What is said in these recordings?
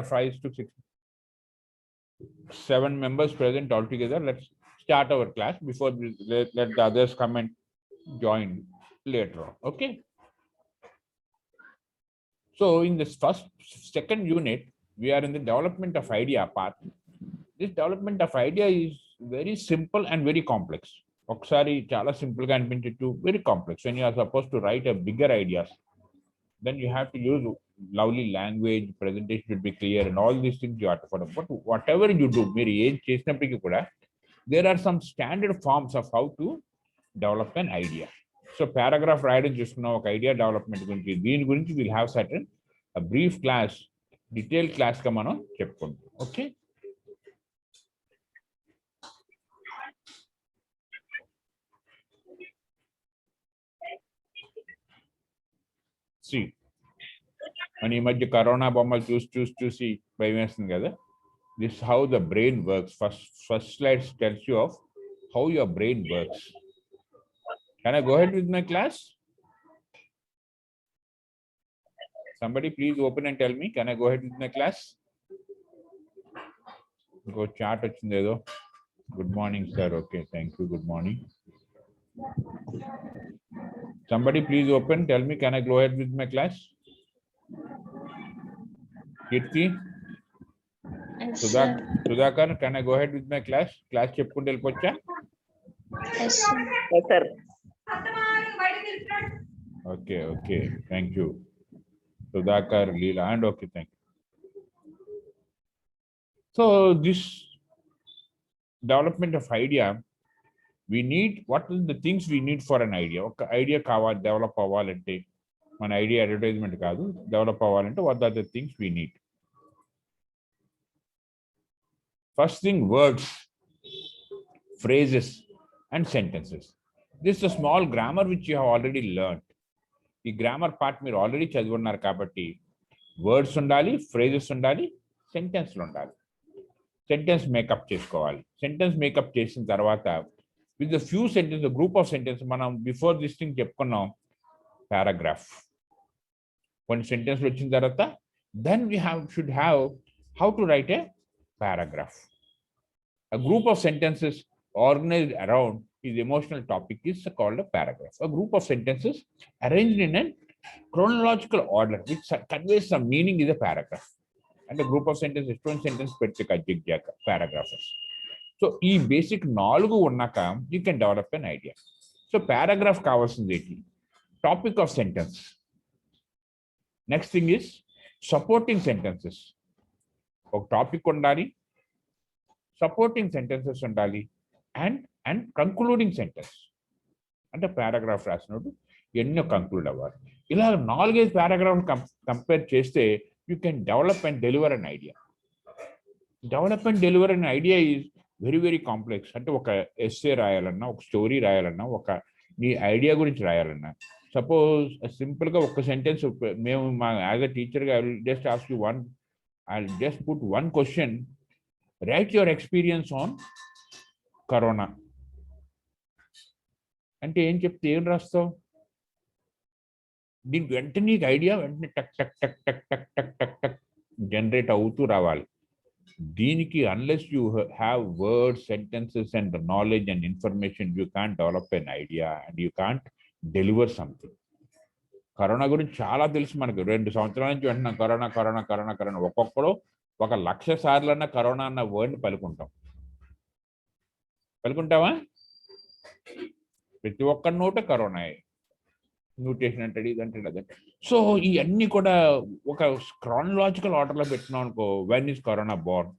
5 to 6, 7 members present altogether. Let's start our class before let the others come and join later on. Okay. So in this second unit, we are in the development of idea part. This development of idea is very simple and very complex. Oksari chala simple ga anpinchittu, very complex. When you are supposed to write a bigger ideas, then you have to use lovely language, presentation should be clear, and all these things you have to follow. But whatever you do, మీరు ఏం చేసినప్పటికీ కూడా there are some standard forms of how to develop an idea. So paragraph రాయడం చూసుకున్నాం, ఒక idea development గురించి, దీని గురించి we'll have certain a brief class, detailed class గా మనం చెప్పుకుంటాం. ఓకే. See, మన ఈ మధ్య కరోనా బొమ్మలు చూసి భయం వేస్తుంది కదా. This is how the brain works. First slide tells you of how your brain works. Can I go ahead with my class? Somebody please open and tell me, can I go ahead with my class? Go chat వచ్చింది ఏదో. Good morning sir. Okay, thank you. Good morning. Somebody please open, tell me, can I go ahead with my class? Kirti? Yes, Sudhakar, can I go ahead with my class? Class చెప్పుకుంటూ వెళ్ళిపోవచ్చా? yes, sir. Yes, sir. Okay. Thank you. Sudhakar, Leela, and okay, thank you. So this development of idea, we need, what are the things we need for an idea? ఒక idea కావాలి, develop అవ్వాలంటే, మన idea advertisement కాదు, develop అవ్వాలంటే what are the things we need? First thing, words, phrases, and sentences. This is a small grammar which you have already learned. ఈ grammar part మీరు already చదువున్నారు కాబట్టి వర్డ్స్ ఉండాలి, ఫ్రేజెస్ ఉండాలి, సెంటెన్స్లు ఉండాలి. సెంటెన్స్ మేకప్ చేసుకోవాలి. సెంటెన్స్ మేకప్ చేసిన తర్వాత with the few sentence, group of sentence, మనం బిఫోర్ దిస్ థింగ్ చెప్పుకున్నాం పారాగ్రాఫ్. కొన్ని సెంటెన్స్లు వచ్చిన తర్వాత then we should have how to write a paragraph. A group of sentences organized around his emotional topic is called a paragraph. A group of sentences arranged in a chronological order which conveys some meaning is a paragraph. And a group of sentences, 20 sentences per paragraph. So ఈ basic 4 ఉన్నాక you can develop an idea. So paragraph కావాల్సింది ఏంటి? Topic of sentence. Next thing is supporting sentences. ఒక topic ఉండాలి, supporting sentences ఉండాలి, and concluding sentence. అంటే paragraph రాసినప్పుడు ఎన్నో కంక్లూడ్ అవ్వాలి. ఇలా 4-5 పారాగ్రాఫ్ కంపేర్ చేస్తే you can develop and deliver an idea. Develop and deliver an idea is very very complex. అంటే ఒక ఎస్సే రాయాలన్నా, ఒక స్టోరీ రాయాలన్నా, ఒక నీ ఐడియా గురించి రాయాలన్నా, సపోజ్ సింపుల్గా ఒక సెంటెన్స్ మేము మా యాజ్ అ టీచర్గా I will just ask you I'll just put one question. Write your experience on corona. అంటే ఏం చెప్తే ఏం రాస్తావు? దీనికి వెంటనే నీకు ఐడియా వెంటనే టక్ టక్ టక్ టక్ టక్ టక్ టక్ టక్ జనరేట్ అవుతూ రావాలి. దీనికి unless you have words, sentences and knowledge and information, you can't develop an idea and you can't deliver something. Corona గురించి చాలా తెలుసు మనకు. 2 సంవత్సరాల నుంచి వింటున్నాం కరోనా కరోనా కరోనా కరోనా. ఒక్కొక్కడు 1,00,000 సార్లన్నా కరోనా అన్న వర్డ్ని పలుకుంటావా? ప్రతి ఒక్క నోట కరోనా, మ్యూటేషన్ అంటాడు, ఇదంటాడు, అదే. సో ఇవన్నీ కూడా ఒక క్రానలాజికల్ ఆర్డర్లో పెట్టినాం అనుకో. When is corona born,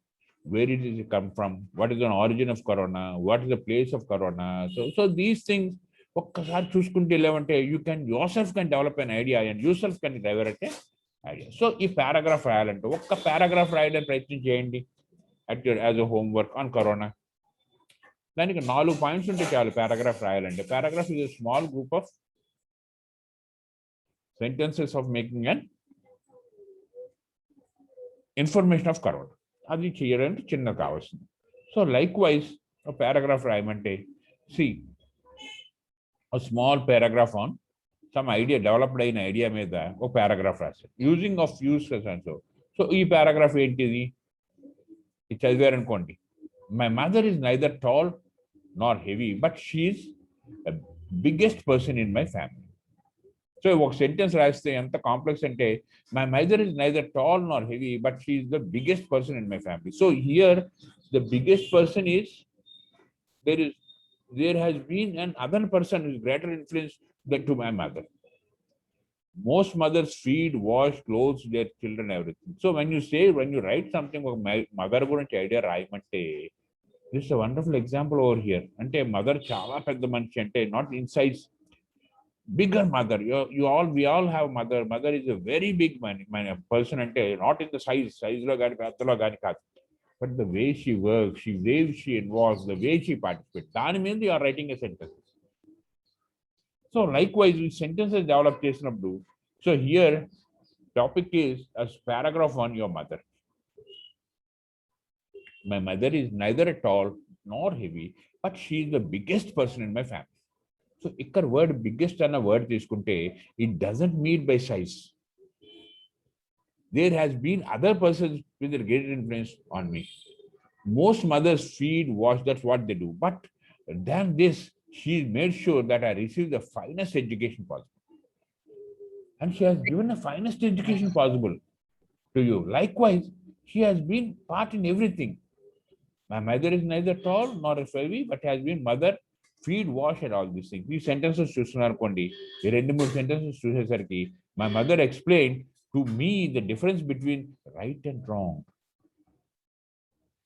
where it is come from, what is the origin of corona, what is the place of corona. So these things ఒక్కసారి చూసుకుంటే వెళ్ళామంటే you can yourself can develop an idea and yourself can develop an idea. So ఈ paragraph రాయాలంటే ఒక్క paragraph రాయడానికి ప్రయత్నం చేయండి at your as a homework on corona. దానికి 4 పాయింట్స్ ఉంటే చాలు పారాగ్రాఫ్ రాయాలంటే. Paragraph is a small group of sentences of making and information of corona. అది చేయడానికి చిన్న కావాల్సింది. సో లైక్ వైజ్ పారాగ్రాఫ్ రాయమంటే see a small paragraph on some idea, developed అయిన ఐడియా మీద ఒక పారాగ్రాఫ్ రాశారు. Using of uses and so so ఈ పారాగ్రాఫ్ ఏంటిది? ఇది చదివారనుకోండి, my mother is neither tall nor heavy but she is the biggest person in my family. So ఒక sentence రాస్తే ఎంత కాంప్లెక్స్ అంటే, my mother is neither tall nor heavy but she is the biggest person in my family. So here the biggest person is there has been an other person who is greater influence than to my mother. Most mothers feed, wash, clothes their children, everything. So when you write something of my mother gurinchi idea raayamante, this is a wonderful example over here. Ante mother chaala pedda manishi, ante not in size, bigger mother. We all have mother. Mother is a very big person, ante not in the size lo gaani peddalo gaani kaadu, but the way she works, she involves, the way she participates. That means you are writing a sentence. So likewise, we sentences develop chesinappudu. So here, topic is as paragraph on your mother. My mother is neither tall nor heavy, but she is the biggest person in my family. So ikkar word biggest ana word తీసుకుంటే, it doesn't mean by size. There has been other persons with a greater influence on me. Most mothers feed, wash, that's what they do. But than this, she made sure that I receive the finest education possible. And she has given the finest education possible to you. Likewise, she has been part in everything. My mother is neither tall nor heavy, but has been mother, feed, wash, and all these things. These sentences చూస్తున్నారనుకోండి, ఈ 2-3 sentences చూసేసరికి, my mother explained to me the difference between right and wrong.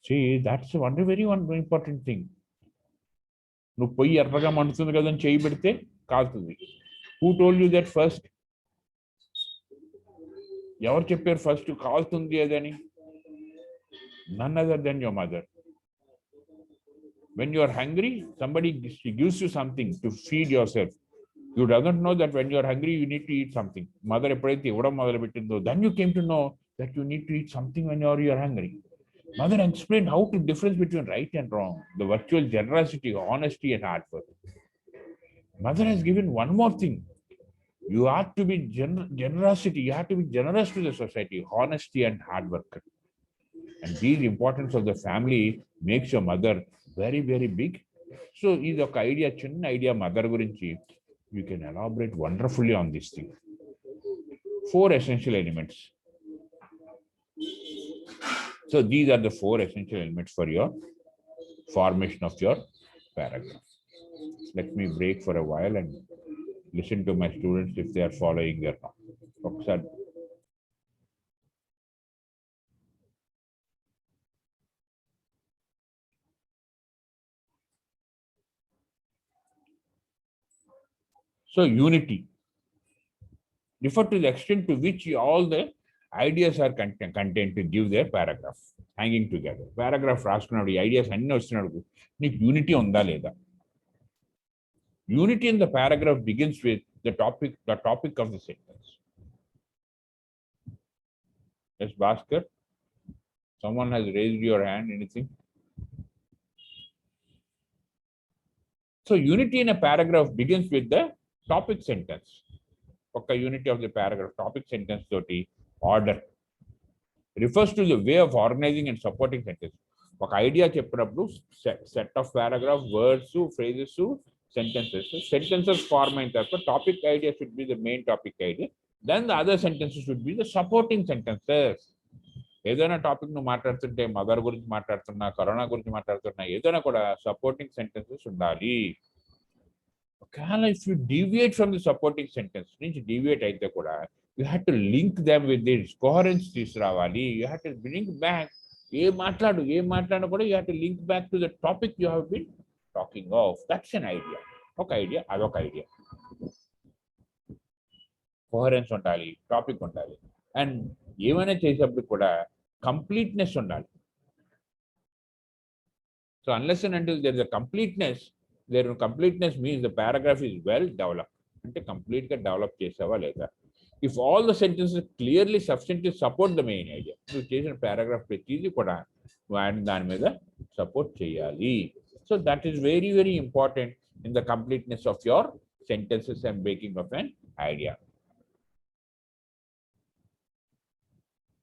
See, that's one very important thing. నువ్వు పొయ్యి ఎర్రగా మండుతుంది కదా అని చేయి పెడితే కాలుతుంది. Who told you that first? ఎవరు చెప్పారు ఫస్ట్ కాలుతుంది అదని? None other than your mother. When you are hungry, somebody gives you something to feed yourself. You doesn't know that when you are hungry, you need to eat something. Mother ఎప్పుడైతే ఇవ్వడం మొదలు పెట్టిందో, then you came to know that you need to eat something when you are hungry. Mother explained how to difference between right and wrong, the virtual generosity, honesty, and hard work. Mother has given one more thing. You have to be generosity. You have to be generous to the society, honesty, and hard work. And these importance of the family makes your mother very, very big. So, is a idea, chinna idea mother gurinchi. You can elaborate wonderfully on this thing. 4 essential elements. So these are the 4 essential elements for your formation of your paragraph. Let me break for a while and listen to my students if they are following or not. So unity. Refer to the extent to which all the ideas are contained to give their paragraph hanging together. Paragraph రాసుకున్నాడు, ఈ ideas అన్ని వస్తున్నాడు, నీకు unity ఉందా లేదా? Unity in the paragraph begins with the topic of the sentence. Yes, Bhaskar? Someone has raised your hand, anything? So unity in a paragraph begins with the topic sentence. Okay, unity of the paragraph, topic sentence toti order. Refers to the way of organizing and supporting sentence. ఒక idea చెప్పినప్పుడు set of paragraph, words, phrases, sentences form అయిన తర్వాత topic idea should be the main topic idea. Then the other sentences should be the supporting sentences. ఏదైనా topic నువ్వు మాట్లాడుతుంటే, mother గురించి మాట్లాడుతున్నా, corona గురించి మాట్లాడుతున్నా, ఏదైనా కూడా సపోర్టింగ్ సెంటెన్సెస్ ఉండాలి. ఒకవేళ if you deviate from the supporting sentence నుంచి డీవియేట్ అయితే కూడా, you have to link them with this coherence తీసుకురావాలి. You have to link back. ఏం మాట్లాడినా కూడా you have to link back to the topic you have been talking of. That's an idea. ఒక idea, అదొక idea. Coherence ఉండాలి, topic ఉండాలి, and ఏమైనా చేసేప్పుడు కూడా కంప్లీట్నెస్ ఉండాలి. So unless and until there is a completeness means the paragraph is well develop. అంటే complete గా డెవలప్ చేసావా లేదా? If all the sentences clearly substantive support the main idea, నువ్వు చేసిన పారాగ్రాఫ్ ప్రతిదీ కూడా నువ్వు దాని మీద సపోర్ట్ చేయాలి. So that is very very important in the completeness of your sentences and making of an idea.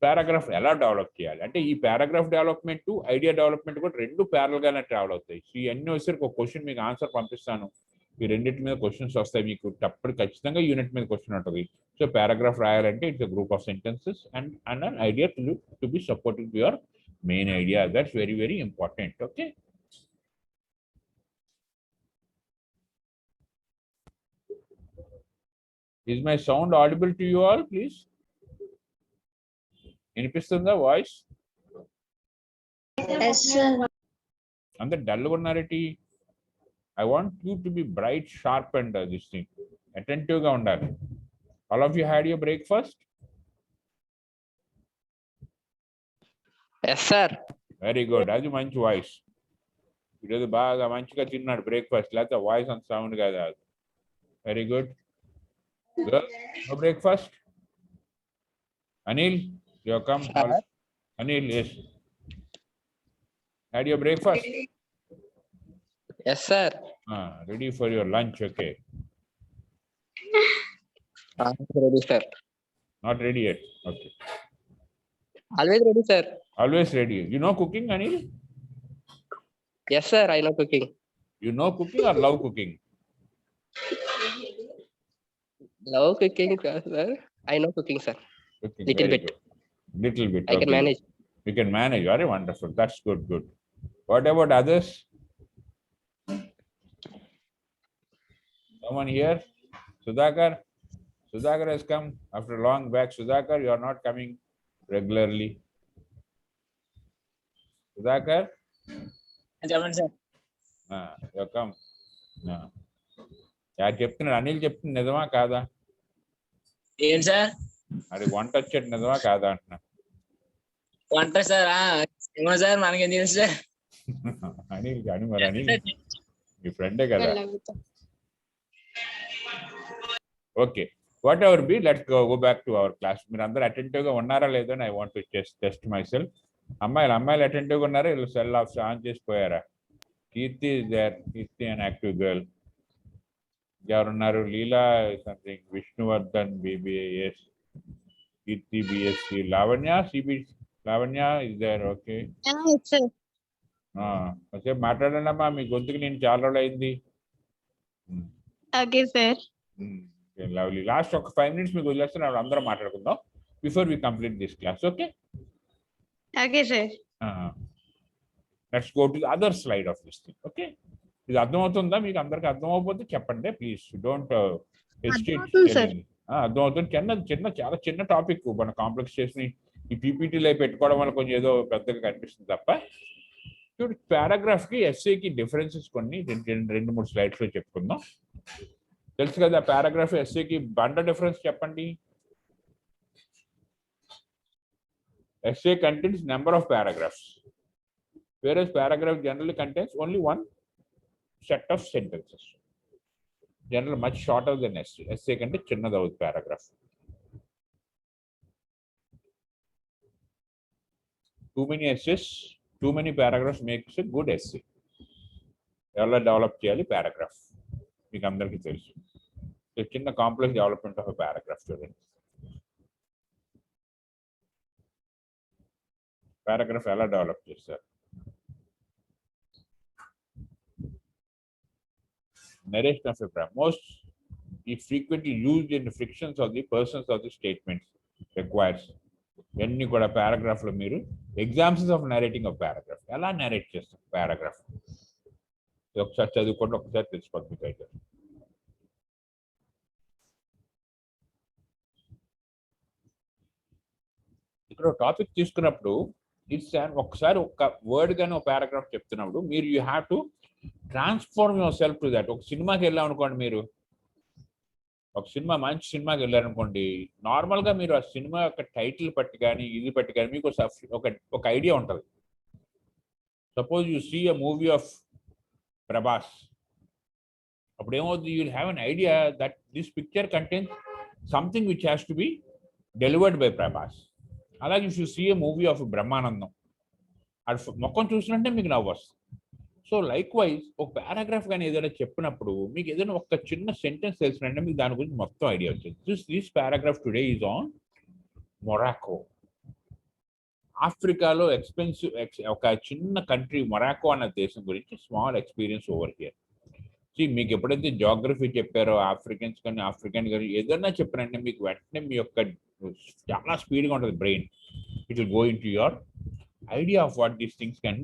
Paragraph ఎలా డెవలప్ చేయాలి అంటే ఈ పారాగ్రాఫ్ డెవలప్మెంట్ ఐడియా డెవలప్మెంట్ కూడా రెండు ప్యారల్ గానే ట్రావెల్ అవుతాయి. సో ఇవన్నీ వచ్చేసరికి ఒక క్వశ్చన్ మీకు ఆన్సర్ పంపిస్తాను, ఈ రెండింటి మీద క్వశ్చన్స్ వస్తాయి మీకు, తప్పుడు ఖచ్చితంగా యూనిట్ మీద క్వశ్చన్ ఉంటుంది. సో పారాగ్రాఫ్ రాయాలంటే it's group of sentences and an idea to be supporting your main idea. That's very very important. Okay, is my sound audible to you all, please? వినిపిస్తుందా voice? Yes, sir. అందరు డల్గా ఉన్నారేటి? I want you to be bright, sharp and this thing. Attentive గా ఉండాలి. All of you had your breakfast? Yes, sir. Very good. అది మంచి voice. ఈరోజు బాగా మంచిగా తిన్నాడు బ్రేక్ఫాస్ట్, లేకపోతే వాయిస్ అంత సౌండ్ కదా. Very good. No breakfast? Anil, you have come. Anil, yes. Had your breakfast? Yes, sir. Ready for your lunch, okay? Ready, sir. Not ready yet, okay. Always ready, sir. Always ready. You know cooking, Anil? Yes, sir. I know cooking. You know cooking or love cooking? Love cooking, sir. I know cooking, sir. Cooking, Little very bit. good. Little bit. I can okay. manage. You can manage. Very wonderful. That's good. Good. What about others? Someone here? Sudhakar? Sudhakar has come after a long back. Sudhakar, you are not coming regularly. Sudhakar? చెప్పండి sir. You have come. యారు చెప్తున్నాడు? అనిల్ చెప్తుంది నిజమా కాదా? ఏంటి sir? అది వంట వచ్చేది నిజమా కాదా అంటున్నా. వంట సార్? ఏమో సార్, మనకేం తెలుసు సార్. అనిల్ కానీ మరి అనిల్ మీ ఫ్రెండే కదా. Okay, whatever be, let's go back to our class. మీరు అందరూ అటెంటివ్ గా ఉన్నారా లేదో I want to test myself. అమ్మాయిలు అటెంటివ్ గా ఉన్నారా? వీళ్ళు సెల్ ఆఫ్ ఆన్ చేసిపోయారా? Keerthi is there. Keerthi and active girl. ఎవరున్నారు? Leela something, Vishnuvardhan BBAS, Keerthi BSc, Lavanya CBC. Lavanya is there. Okay, కొంచెం మాట్లాడండి అమ్మా, మీ గొంతుకి నేను చాలా రోజులు అయింది. Okay, sir. లవ్లీ. లాస్ట్ ఒక 5 minutes మీకు వదిలేస్తే అందరం మాట్లాడుకుందాం before we complete this class. Okay, Okay, sir. Let's go to the other slide of this thing. Okay, ఇది అర్థమవుతుందా? మీకు అందరికి అర్థం అవ్వకపోతే చెప్పండి ప్లీజ్. Don't hesitate. అర్థమవుతుంది. చాలా చిన్న టాపిక్. మన కాంప్లెక్స్ చేసి ఈ పీపీటీలో పెట్టుకోవడం వల్ల కొంచెం ఏదో పెద్దగా కనిపిస్తుంది తప్ప. చూడు, పారాగ్రాఫ్ కి ఎస్ఏకి డిఫరెన్సెస్ కొన్ని 2-3 స్లైడ్స్ లో చెప్పుకుందాం. తెలుసు కదా పారాగ్రాఫ్ ఎస్ఏకి బండ డిఫరెన్స్ చెప్పండి. Essay contains number of paragraphs, whereas paragraph generally contains only one set of sentences. Generally much shorter than essay. Essay కంటే చిన్నది అవుతుంది paragraph. Too many essays, too many paragraphs makes a good essay. ఎలా develop చేయాలి paragraph మీకు అందరికీ తెలుసు. చిన్న complex development of paragraph చూడండి. పారాగ్రాఫ్ ఎలా డెవలప్ చేస్తారు? Narration of a paragraph. Most frequently used in the frictions of the persons of the statements requires. ఎన్ని కూడా పారాగ్రాఫ్ లో మీరు examples of narrating of paragraph. ఎలా నరేట్ చేస్తారు పారాగ్రాఫ్? ఒకసారి చదువుకోండి, ఒకసారి తెలిసిపోతుంది మీకు అయితే. ఇక్కడ టాపిక్ తీసుకున్నప్పుడు ఒకసారి ఒక వర్డ్ కానీ ఒక పారాగ్రాఫ్ చెప్తున్నప్పుడు మీరు you have to transform your self to that. ఒక సినిమాకి వెళ్ళాం అనుకోండి, మీరు ఒక మంచి సినిమాకి వెళ్ళారనుకోండి, నార్మల్గా మీరు ఆ సినిమా యొక్క టైటిల్ బట్టి కానీ ఇది బట్టి కానీ మీకు ఒక ఐడియా ఉంటుంది. Suppose you see a movie of Prabhas, అప్పుడు ఏమవుతుంది? You will have an idea that this picture contains something which has to be delivered by Prabhas. అలాగే if you see a movie of Brahmanandam, అది మొక్కం చూసినట్టే మీకు నవ్వు వస్తుంది. సో లైక్ వైజ్ ఒక పారాగ్రాఫ్ కానీ ఏదైనా చెప్పినప్పుడు మీకు ఏదైనా ఒక చిన్న సెంటెన్స్ తెలిసినట్టే మీకు దాని గురించి మొత్తం ఐడియా వచ్చింది. This paragraph today is on Morocco. ఆఫ్రికాలో ఎక్స్పెన్సివ్ ఒక చిన్న కంట్రీ మొరాకో అన్న దేశం గురించి స్మాల్ ఎక్స్పీరియన్స్ ఓవర్ హియర్. మీకు ఎప్పుడైతే జాగ్రఫీ చెప్పారో ఆఫ్రికన్ కానీ ఏదన్నా చెప్పారంటే మీకు వెంటనే మీ యొక్క చాలా స్పీడ్గా ఉంటుంది brain. It will go in to your idea of what these things can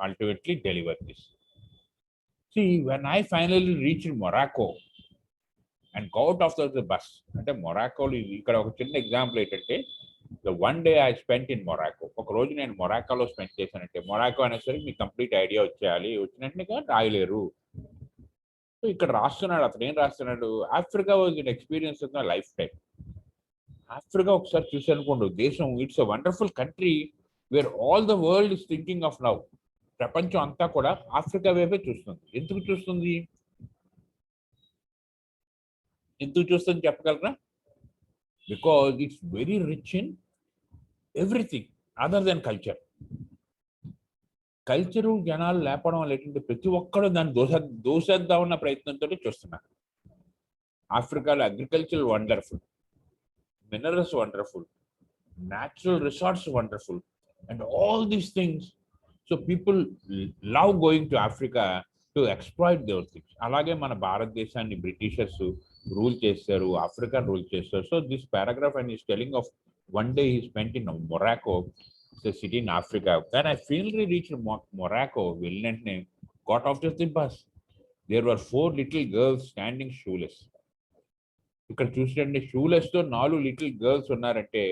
ultimately deliver this. when I finally reached Morocco and got off the bus, అంటే మొరాకోలో ఇక్కడ ఒక చిన్న ఎగ్జాంపుల్ ఏంటంటే the one day I spent in Morocco, ఒక రోజు నేను మొరాకోలో spend చేశానంటే, Morocco అనేసరికి మీకు కంప్లీట్ ఐడియా వచ్చేయాలి, వచ్చినట్టుగా రాయలేరు. సో ఇక్కడ రాస్తున్నాడు, అతను ఏం రాస్తున్నాడు, Africa was in experience of my life time. Africa ఒకసారి చూసానుకోండి దేశం, it's a wonderful country where all the world is thinking of now. ప్రపంచం అంతా కూడా ఆఫ్రికా వైపే చూస్తుంది. ఎందుకు చూస్తుంది చెప్పగలరా? Because it's very rich in everything other than culture. Culture జనాలు లేపడం వల్ల ఏంటంటే ప్రతి ఒక్కరు దాన్ని దోసేద్దామన్న ప్రయత్నంతో చూస్తున్నారు. ఆఫ్రికాలో agriculture wonderful, minerals wonderful, natural resorts wonderful, and all these things. So people love going to Africa to exploit their things. అలాగే మన భారతదేశాన్ని బ్రిటిషర్స్ రూల్ చేస్తారు, ఆఫ్రికా రూల్ చేస్తారు. So this paragraph and is telling of one day he spent in Morocco, a city in Africa. When I finally reached Morocco, వెళ్ళినట్నే got off the bus. There were 4 little girls standing shoeless. ఇక్కడ చూసినట్టే షూలెస్ తో 4 little girls ఉన్నారంటే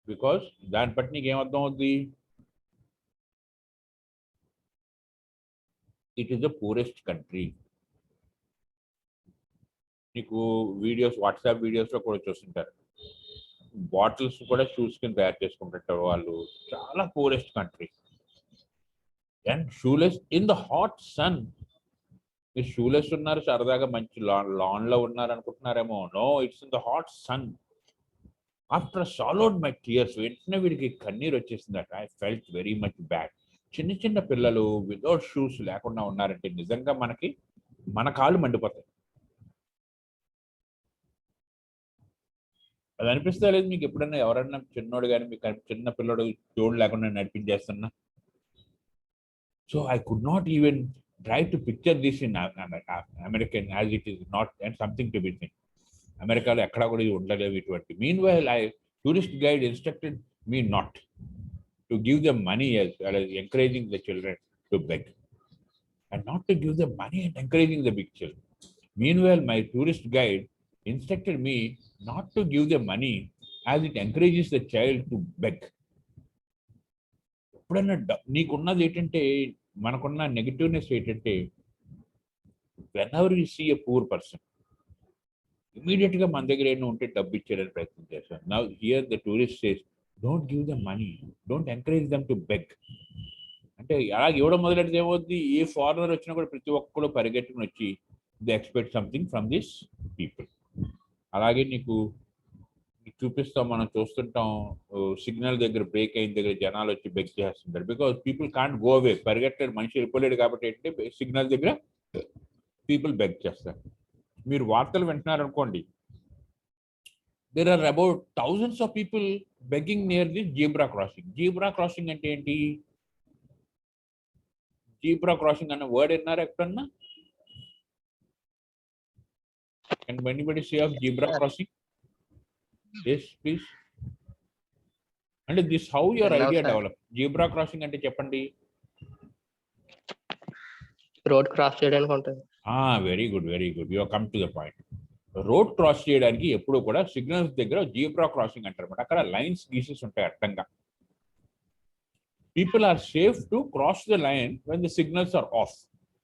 because దాన్ని బట్టి నీకు ఏమర్థం అవుద్ది, it is the poorest country. నీకు వీడియోస్, వాట్సాప్ వీడియోస్ లో కూడా చూస్తుంటారు, బాటిల్స్ కూడా షూస్ కింద తయారు చేసుకుంటుంటారు వాళ్ళు. చాలా poorest country. And shoeless in the hot sun. మీరు షూలెస్ ఉన్నారు, సరదాగా మంచి లాన్ లో ఉన్నారు అనుకుంటున్నారేమో. No, it's in the hot sun. After swallowed my tears, వెంటనే వీడికి కన్నీరు వచ్చేసిందట. I felt very much bad. చిన్న చిన్న పిల్లలు వితౌట్ షూస్ లేకుండా ఉన్నారంటే నిజంగా మన కాళ్ళు మండిపోతాయి. అది అనిపిస్తా లేదు మీకు ఎప్పుడైనా? ఎవరన్నా చిన్నోడు కానీ మీకు చిన్న పిల్లడు తోడు లేకుండా నడిపించేస్తున్నా. So I could not even try to picture this in American as it is not and something to be thing. అమెరికాలో ఎక్కడా కూడా ఇది ఉండలేవు ఇటువంటి. Meanwhile tourist guide instructed me not to give them money as well as encouraging the children to beg, and not to give them money and encouraging the big children. Meanwhile, my tourist guide instructed me not to give them money as it encourages the child to beg. ఎప్పుడన్నా నీకున్నది ఏంటంటే, మనకున్న negativeness ఏంటంటే, whenever you see a poor person, immediate గా మన దగ్గర ఏమైనా ఉంటే డబ్బు ఇచ్చేయడానికి ప్రయత్నం చేస్తాం. Now here the tourist says, don't give them money, don't encourage them to beg. అంటే అలాగే ఇవ్వడం మొదలెడితే ఏమవుద్ది, ఏ ఫారినర్ వచ్చినా కూడా ప్రతి ఒక్కరు పరిగెట్టుకుని వచ్చి they expect something from this people. అలాగే నీకు చూపిస్తాం, మనం చూస్తుంటాం, సిగ్నల్ దగ్గర బ్రేక్ అయిన దగ్గర జనాలు వచ్చి బెగ్ చేస్తుంటారు. Because people can't go away, పరిగెట్టాడు మనిషి వెళ్ళిపోలేడు కాబట్టి ఏంటంటే సిగ్నల్ దగ్గర పీపుల్ బెగ్ చేస్తారు. మీరు వార్తలు వింటున్నారు అనుకోండి, there are about thousands of people begging near this zebra crossing. Zebra crossing అంటే ఏంటి? జీబ్రా క్రాసింగ్ అన్న వర్డ్ విన్నారా ఎక్కడన్నా? Can anybody say of zebra crossing? Yes, please. And this how your idea develop? Zebra crossing అంటే చెప్పండి. Road cross చేయడానికి ఉంటుంది. Very good, very good. You come to the point. Road cross చేయడానికి ఎప్పుడు కూడా సిగ్నల్స్ దగ్గర జీబ్రా క్రాసింగ్ అంటారు అనమాట. అక్కడ లైన్స్ గీసెస్ ఉంటాయి అడ్డంగా. People are safe to cross the line when the signals are off.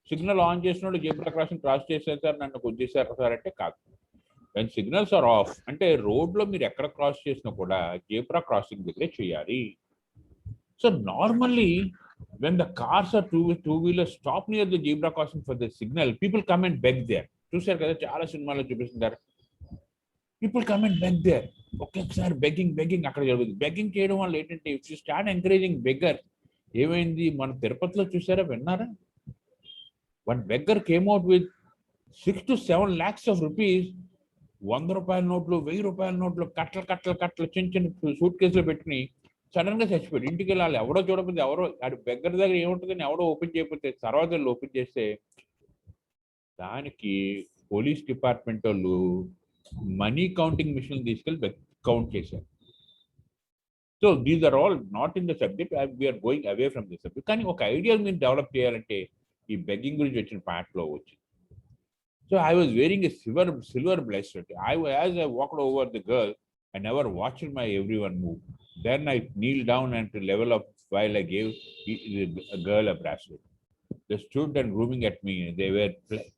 Signal on చేసినప్పుడు జీబ్రా క్రాసింగ్ క్రాస్ చేసేసారు, నన్ను గుద్దేశారు సార్ అంటే కాదు. వెన్ సిగ్నల్స్ ఆర్ ఆఫ్ అంటే రోడ్లో మీరు ఎక్కడ క్రాస్ చేసినా కూడా జీబ్రా క్రాసింగ్ దగ్గరే చేయాలి. So normally when the cars or two wheelers stop near the zebra crossing for the signal, people come and beg there. చూసారు కదా, చాలా సినిమాలో చూపిస్తుంటారు. People come and beg there. ఒకేసారి బెగ్గింగ్ అక్కడ జరుగుతుంది. బెగ్గింగ్ చేయడం వల్ల ఏంటంటే, if you start encouraging beggar, ఏమైంది మన తిరుపతిలో చూసారా, విన్నారా? One beggar came out with 6 to 7 lakhs of rupees. 100 రూపాయల నోట్లు, 1000 రూపాయల నోట్లు, కట్టలు చిన్న చిన్న సూట్ కేసులో పెట్టుకుని సడన్ గా చచ్చిపోయాడు. ఇంటికి వెళ్ళాలి, ఎవడో చూడకపోతే ఎవరో అది దగ్గర ఏముంటుందని ఎవడో ఓపెన్ చేయకపోతే తర్వాత వెళ్ళి ఓపెన్ చేస్తే దానికి పోలీస్ డిపార్ట్మెంట్ వాళ్ళు మనీ కౌంటింగ్ మిషన్ తీసుకెళ్ళి కౌంట్ చేశారు. So these are all not in the subject, we're going away from the subject. కానీ ఒక ఐడియా మీరు డెవలప్ చేయాలంటే ఈ బెగ్గింగ్ గురించి వచ్చిన పార్ట్లో వచ్చింది. So I was wearing a silver bracelet. As I walked over the girl, I never watched my everyone move. Then I kneeled down and to level up while I gave a girl a bracelet. They stood and grooming at me. They were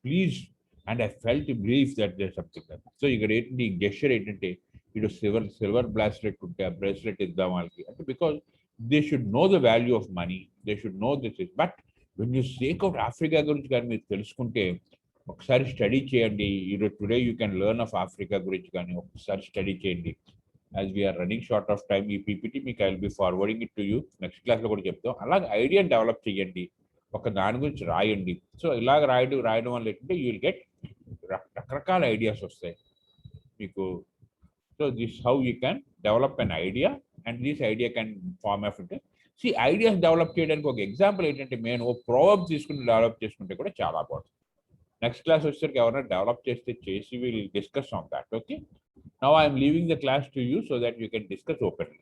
pleased, and I felt a relief that there's something there. So you get the gesture ఏంటంటే it was silver bracelet to a bracelet ఇద్దాం వాళ్ళకి అంటే because they should know the value of money. They should know this. But when you speak out Africa గురించి కానీ మీరు తెలుసుకుంటే ఒకసారి study చేయండి. Today you can learn of Africa గురించి కానీ ఒకసారి స్టడీ చేయండి. As we're running short of time, ఈ పీపీటీ మీకు I will be forwarding it to you. Next క్లాస్లో కూడా చెప్తాం. అలాగే ఐడియాని డెవలప్ చేయండి, ఒక దాని గురించి రాయండి. సో ఇలాగ రాయడం వల్ల ఏంటంటే యూ విల్ గెట్ రకరకాల ఐడియాస్ వస్తాయి మీకు. So this how you can develop an idea and this idea can form of అంటే ఐడియాస్ డెవలప్ చేయడానికి ఒక ఎగ్జాంపుల్ ఏంటంటే నేను ప్రోవర్బ్ తీసుకుని డెవలప్ చేసుకుంటే కూడా చాలా బాగుంటుంది. Next class వచ్చేసరికి ఎవరైనా డెవలప్ చేసి we'll discuss on that. Okay, now I am leaving the class to you so that you can discuss openly.